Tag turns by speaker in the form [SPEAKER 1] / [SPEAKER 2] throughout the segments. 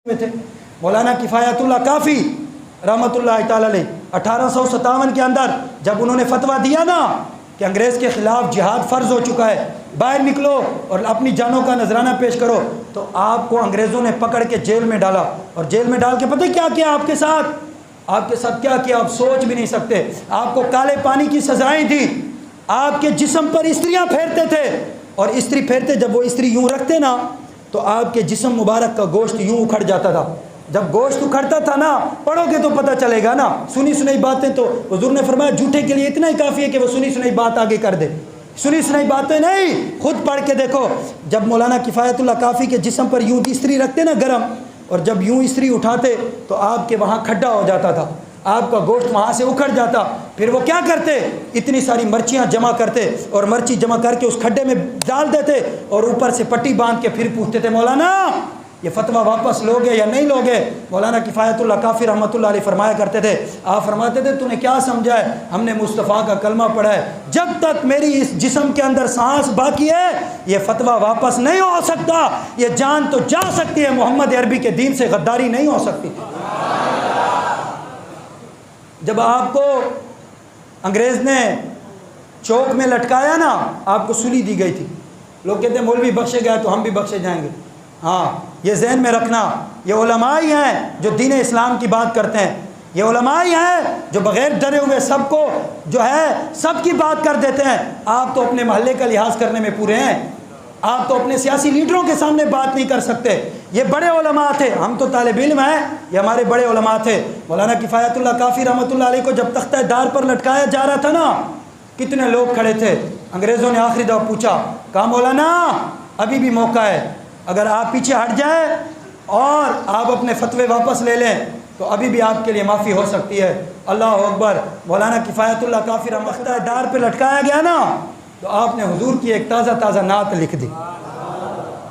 [SPEAKER 1] میں تھے مولانا کفایت اللہ کافی رحمۃ اللہ تعالی علیہ 1857 کے اندر جب انہوں نے فتویٰ دیا نا کہ انگریز کے خلاف جہاد فرض ہو چکا ہے، باہر نکلو اور اپنی جانوں کا نذرانہ پیش کرو، تو آپ کو انگریزوں نے پکڑ کے جیل میں ڈالا، اور جیل میں ڈال کے پتہ کیا کیا آپ کے ساتھ کیا کیا آپ سوچ بھی نہیں سکتے۔ آپ کو کالے پانی کی سزائیں دی، آپ کے جسم پر استریاں پھیرتے تھے، اور استری پھیرتے جب وہ استری یوں رکھتے نا تو آپ کے جسم مبارک کا گوشت یوں اکھڑ جاتا تھا۔ جب گوشت اکھڑتا تھا نا، پڑھو گے تو پتہ چلے گا نا، سنی سنائی باتیں تو حضور نے فرمایا جھوٹے کے لیے اتنا ہی کافی ہے کہ وہ سنی سنائی بات آگے کر دے، سنی سنائی باتیں نہیں، خود پڑھ کے دیکھو۔ جب مولانا کفایت اللہ کافی کے جسم پر یوں استری رکھتے نا گرم، اور جب یوں استری اٹھاتے تو آپ کے وہاں کھڈا ہو جاتا تھا، آپ کا گوشت وہاں سے اکھڑ جاتا۔ پھر وہ کیا کرتے، اتنی ساری مرچیاں جمع کرتے اور مرچی جمع کر کے اس کھڈے میں ڈال دیتے، اور اوپر سے پٹی باندھ کے پھر پوچھتے تھے مولانا یہ فتویٰ واپس لوگے یا نہیں لوگے۔ مولانا کفایت اللہ کافی رحمۃ اللہ علیہ فرمایا کرتے تھے، آپ فرماتے تھے تو نے کیا سمجھا ہے، ہم نے مصطفیٰ کا کلمہ پڑھا ہے، جب تک میری اس جسم کے اندر سانس باقی ہے یہ فتویٰ واپس نہیں ہو سکتا، یہ جان تو جا سکتی ہے، محمد عربی کے دین سے غداری نہیں ہو سکتی۔ جب آپ کو انگریز نے چوک میں لٹکایا نا، آپ کو سولی دی گئی تھی، لوگ کہتے ہیں مولوی بخشے گئے تو ہم بھی بخشے جائیں گے۔ ہاں، یہ ذہن میں رکھنا، یہ علماء ہی ہیں جو دین اسلام کی بات کرتے ہیں، یہ علماء ہی ہیں جو بغیر ڈرے ہوئے سب کو جو ہے سب کی بات کر دیتے ہیں۔ آپ تو اپنے محلے کا لحاظ کرنے میں پورے ہیں، آپ تو اپنے سیاسی لیڈروں کے سامنے بات نہیں کر سکتے۔ یہ بڑے علماء تھے، ہم تو طالب علم ہیں، یہ ہمارے بڑے علماء تھے۔ مولانا کفایت اللہ کافی رحمۃ اللہ علیہ کو جب تختہ دار پر لٹکایا جا رہا تھا نا، کتنے لوگ کھڑے تھے۔ انگریزوں نے آخری دفعہ پوچھا، کہا مولانا ابھی بھی موقع ہے، اگر آپ پیچھے ہٹ جائیں اور آپ اپنے فتوے واپس لے لیں تو ابھی بھی آپ کے لیے معافی ہو سکتی ہے۔ اللہ اکبر۔ مولانا کفایت اللہ کافی رحمۃ اللہ دار پہ لٹکایا گیا نا، تو آپ نے حضور کی ایک تازہ نعت لکھ دی۔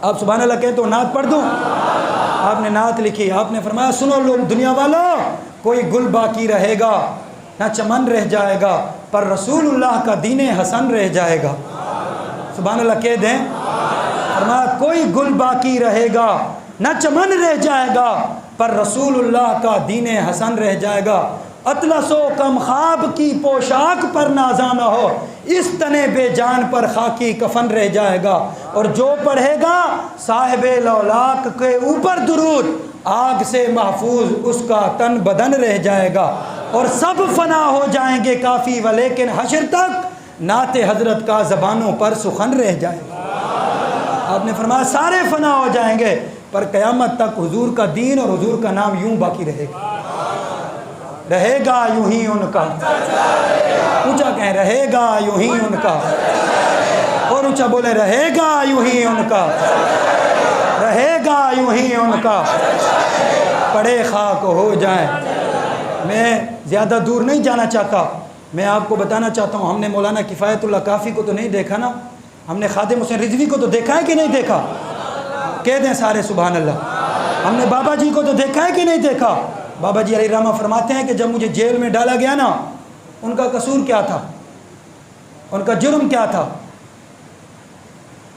[SPEAKER 1] آپ سبحان اللہ کہیں تو نعت پڑھ دوں؟ آپ نے نعت لکھی، آپ نے فرمایا سنو لوگ دنیا والوں، کوئی گل باقی رہے گا نہ چمن رہ جائے گا، پر رسول اللہ کا دین حسن رہ جائے گا۔ سبحان اللہ کہہ دیں۔ فرمایا کوئی گل باقی رہے گا نہ چمن رہ جائے گا، پر رسول اللہ کا دین حسن رہ جائے گا۔ اطلس و کم خواب کی پوشاک پر نازا نہ ہو، اس تنے بے جان پر خاکی کفن رہ جائے گا۔ اور جو پڑھے گا صاحب لولاک کے اوپر درود، آگ سے محفوظ اس کا تن بدن رہ جائے گا۔ اور سب فنا ہو جائیں گے کافی ولیکن حشر تک نعت حضرت کا زبانوں پر سخن رہ جائے گا۔ آپ نے فرمایا سارے فنا ہو جائیں گے پر قیامت تک حضور کا دین اور حضور کا نام یوں باقی رہے گا، رہے گا یوں ہی ان کا۔ اونچا کہیں رہے گا یوں ہی ان کا، اور اونچا بولے رہے گا یوں ہی ان کا، رہے گا یوں ہی ان کا، پڑے خاک ہو جائیں۔ میں زیادہ دور نہیں جانا چاہتا، میں آپ کو بتانا چاہتا ہوں، ہم نے مولانا کفایت اللہ کافی کو تو نہیں دیکھا نا، ہم نے خادم حسین رضوی کو تو دیکھا ہے کہ نہیں دیکھا؟ کہہ دیں سارے سبحان اللہ۔ ہم نے بابا جی کو تو دیکھا ہے کہ نہیں دیکھا؟ بابا جی علیہ رحمہ فرماتے ہیں کہ جب مجھے جیل میں ڈالا گیا نا، ان کا قصور کیا تھا، ان کا جرم کیا تھا؟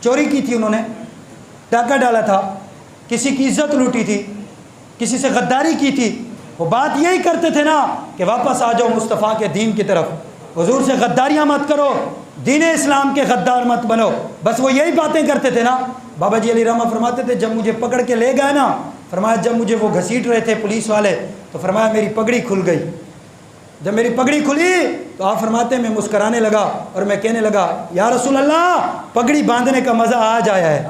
[SPEAKER 1] چوری کی تھی انہوں نے، ڈاکہ ڈالا تھا، کسی کی عزت لوٹی تھی، کسی سے غداری کی تھی۔ وہ بات یہی کرتے تھے نا کہ واپس آ جاؤ مصطفیٰ کے دین کی طرف، حضور سے غداریاں مت کرو، دین اسلام کے غدار مت بنو، بس وہ یہی باتیں کرتے تھے نا۔ بابا جی علیہ رحمہ فرماتے تھے جب مجھے پکڑ کے لے گئے نا، فرمایا جب مجھے وہ گھسیٹ رہے تھے پولیس والے تو فرمایا میری پگڑی کھل گئی۔ جب میری پگڑی کھلی تو آپ فرماتے ہیں میں مسکرانے لگا اور میں کہنے لگا یا رسول اللہ پگڑی باندھنے کا مزہ آج آیا ہے،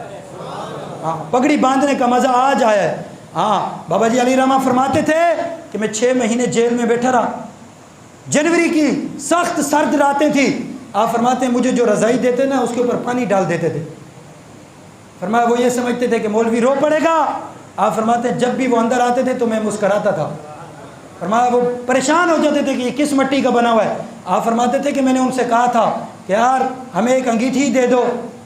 [SPEAKER 1] ہاں پگڑی باندھنے کا مزہ آج آیا ہے۔ ہاں بابا جی علیہ رحمہ فرماتے تھے کہ میں 6 مہینے جیل میں بیٹھا رہا، جنوری کی سخت سرد راتیں تھیں، آپ فرماتے ہیں مجھے جو رضائی دیتے نا اس کے اوپر پانی ڈال دیتے تھے۔ فرمایا وہ یہ سمجھتے تھے کہ مولوی رو پڑے گا۔ آپ فرماتے ہیں جب بھی وہ اندر آتے تھے تو میں مسکراتا تھا۔ فرمایا وہ پریشان ہو جاتے تھے کہ یہ کس مٹی کا بنا ہوا ہے۔ آپ فرماتے تھے کہ میں نے ان سے کہا تھا کہ یار ہمیں ایک انگیٹھی دے دو،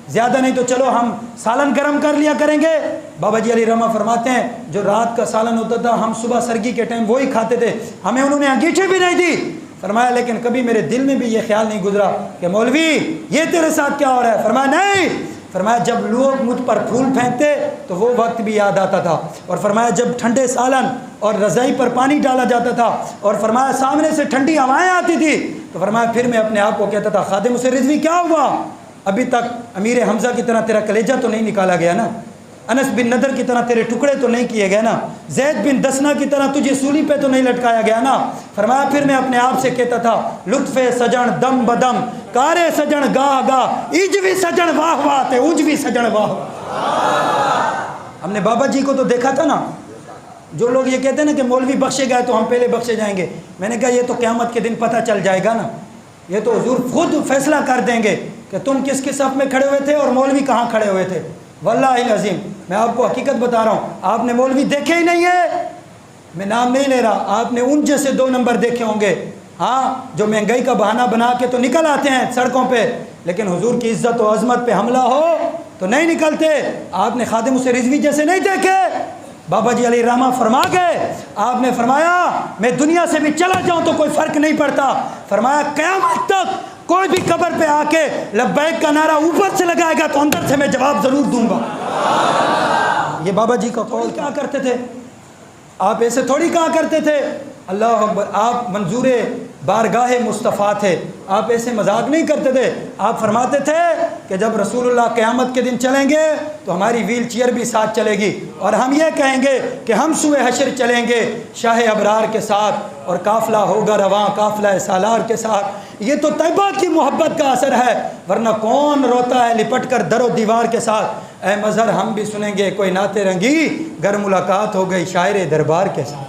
[SPEAKER 1] زیادہ نہیں تو چلو ہم سالن گرم کر لیا کریں گے۔ بابا جی علیہ رحمہ فرماتے ہیں جو رات کا سالن ہوتا تھا ہم صبح سرگی کے ٹائم وہی کھاتے تھے، ہمیں انہوں نے انگیٹھی بھی نہیں دی۔ فرمایا لیکن کبھی میرے دل میں بھی یہ خیال نہیں گزرا کہ مولوی یہ تیرے ساتھ کیا ہو رہا ہے۔ فرمایا نہیں، فرمایا جب لوگ مجھ پر پھول پھینکتے تو وہ وقت بھی یاد آتا تھا، اور فرمایا جب ٹھنڈے سالن اور رضائی پر پانی ڈالا جاتا تھا، اور فرمایا سامنے سے ٹھنڈی ہوائیں آتی تھی، تو فرمایا پھر میں اپنے آپ کو کہتا تھا خادم اسے رضوی کیا ہوا؟ ابھی تک امیر حمزہ کی طرح تیرا کلیجہ تو نہیں نکالا گیا نا، انس بن نضر کی طرح تیرے ٹکڑے تو نہیں کیے گئے نا، زید بن دسنا کی طرح تجھے سولی پہ تو نہیں لٹکایا گیا نا۔ فرمایا پھر میں اپنے آپ سے کہتا تھا لطف سجن دم بدم، کارے سجن گاہ گاہ، ایجوی سجن واہ واہ تے اوجوی سجن واہ واہ۔ ہم نے بابا جی کو تو دیکھا تھا نا، جو لوگ یہ کہتے ہیں نا کہ مولوی بخشے گئے تو ہم پہلے بخشے جائیں گے، میں نے کہا یہ تو قیامت کے دن پتہ چل جائے گا نا، یہ تو حضور خود فیصلہ کر دیں گے کہ تم کس کس صف میں کھڑے ہوئے تھے اور مولوی کہاں کھڑے ہوئے تھے۔ واللہ العظیم میں آپ کو حقیقت بتا رہا ہوں، آپ نے مولوی دیکھے ہی نہیں ہے، میں نام نہیں لے رہا، آپ نے ان جیسے 2 نمبر دیکھے ہوں گے، ہاں جو مہنگائی کا بہانہ بنا کے تو نکل آتے ہیں سڑکوں پہ، لیکن حضور کی عزت و عظمت پہ حملہ ہو تو نہیں نکلتے۔ آپ نے خادم اسے رضوی جیسے نہیں دیکھے، بابا جی علیہ الرحمہ فرما گئے، آپ نے فرمایا میں دنیا سے بھی چلا جاؤں تو کوئی فرق نہیں پڑتا، فرمایا قیامت تک کوئی بھی قبر پہ آ کے لبیک کا نعرہ اوپر سے لگائے گا تو اندر سے میں جواب ضرور دوں گا۔ یہ بابا جی کا قول کیا کرتے تھے، آپ ایسے تھوڑی کہا کرتے تھے اللہ اکبر، آپ منظور بارگاہ مصطفیٰ تھے، آپ ایسے مذاق نہیں کرتے تھے، آپ فرماتے تھے کہ جب رسول اللہ قیامت کے دن چلیں گے تو ہماری ویل چیئر بھی ساتھ چلے گی، اور ہم یہ کہیں گے کہ ہم سوئے حشر چلیں گے شاہ ابرار کے ساتھ، اور قافلہ ہوگا رواں قافلہ سالار کے ساتھ۔ یہ تو طیبہ کی محبت کا اثر ہے، ورنہ کون روتا ہے لپٹ کر در و دیوار کے ساتھ۔ اے مظہر ہم بھی سنیں گے کوئی نعت رنگی گر ملاقات ہو گئی شاعر دربار کے ساتھ۔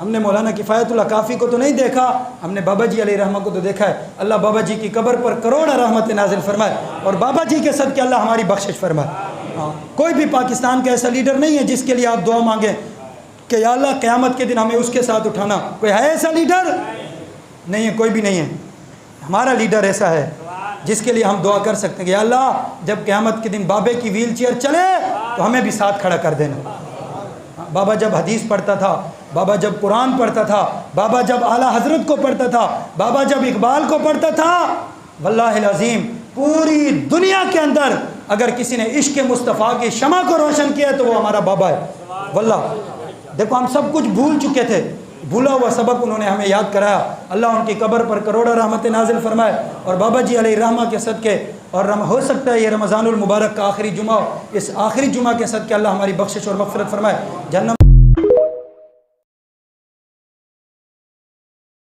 [SPEAKER 1] ہم نے مولانا کفایت اللہ کافی کو تو نہیں دیکھا، ہم نے بابا جی علیہ رحمہ کو تو دیکھا ہے۔ اللہ بابا جی کی قبر پر کروڑ رحمت نازل فرمائے، اور بابا جی کے صدقے اللہ ہماری بخشش فرمائے۔ کوئی بھی پاکستان کا ایسا لیڈر نہیں ہے جس کے لیے آپ دعا مانگیں کہ یا اللہ قیامت کے دن ہمیں اس کے ساتھ اٹھانا، کوئی ہے ایسا لیڈر؟ نہیں ہے، کوئی بھی نہیں ہے۔ ہمارا لیڈر ایسا ہے جس کے لیے ہم دعا کر سکتے ہیں کہ یا اللہ جب قیامت کے دن بابے کی ویل چیئر چلے تو ہمیں بھی ساتھ کھڑا کر دینا۔ بابا جب حدیث پڑھتا تھا، بابا جب قرآن پڑھتا تھا، بابا جب اعلیٰ حضرت کو پڑھتا تھا، بابا جب اقبال کو پڑھتا تھا، واللہ العظیم پوری دنیا کے اندر اگر کسی نے عشق مصطفیٰ کی شمع کو روشن کیا تو وہ ہمارا بابا ہے۔ واللہ دیکھو ہم سب کچھ بھول چکے تھے، بھولا ہوا سبق انہوں نے ہمیں یاد کرایا۔ اللہ ان کی قبر پر کروڑوں رحمت نازل فرمائے، اور بابا جی علیہ الرحمہ کے صدقے، اور ہو سکتا ہے یہ رمضان المبارک کا آخری جمعہ، اس آخری جمعہ کے صدقے اللہ ہماری بخشش اور مغفرت فرمائے۔ جہنم